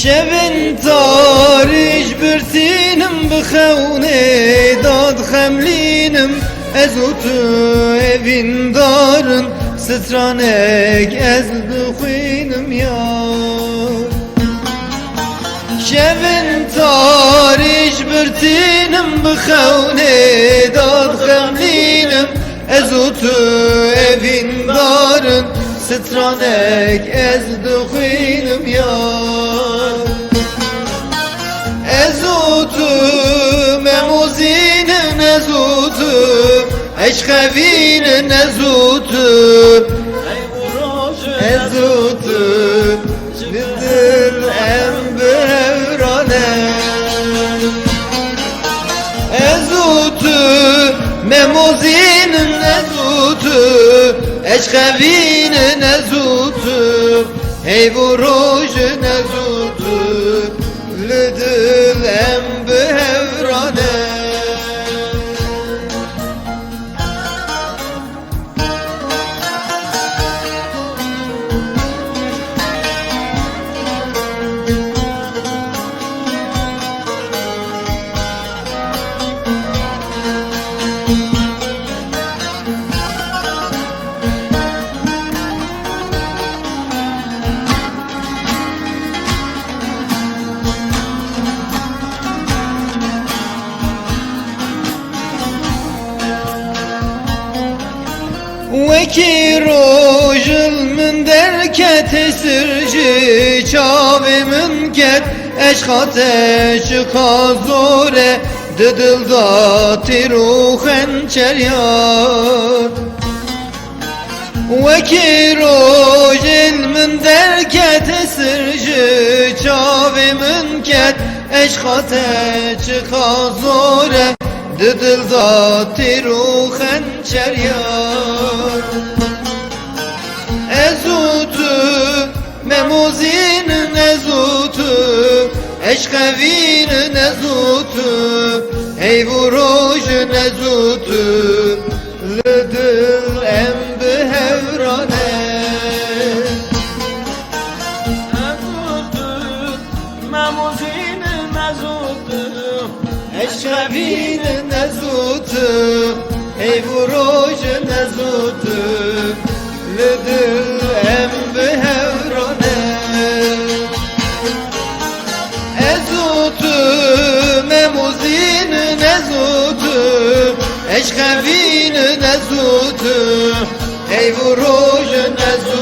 شبن تارج برتينم بخوني داد خملينم ازوتو evin darın stranek ez bixwînim yar şevin tarîj birtînim bixewnê dad xemlînim ezotu evin darın stranek ez bixwînim yar ezotu memozînin ezotu eşkevînin ezotu ezotu bidir em bevrane ezotu memozînin ezotu eşkevînin ezotu ey vorojin ezotu lidir em bevrane وکی روژل من درکت سرجی چاوی من کت اشخاطش خازوره ددل داتی رو خنچر یار وکی روژل من درکت سرجی چاوی من کت اشخاطش خازوره ددل داتی رو خنچر یار ezotu memozinin ezotu eşkevinin ezotu ey vorojin ezotu lidil em behevrane ezotu memozinin ezotu eşkevinin ezotu ey vorojin ezotu lidil em behevrane ezotu memozinin ezotu eşkevinin ezotu ey vorojin ezotu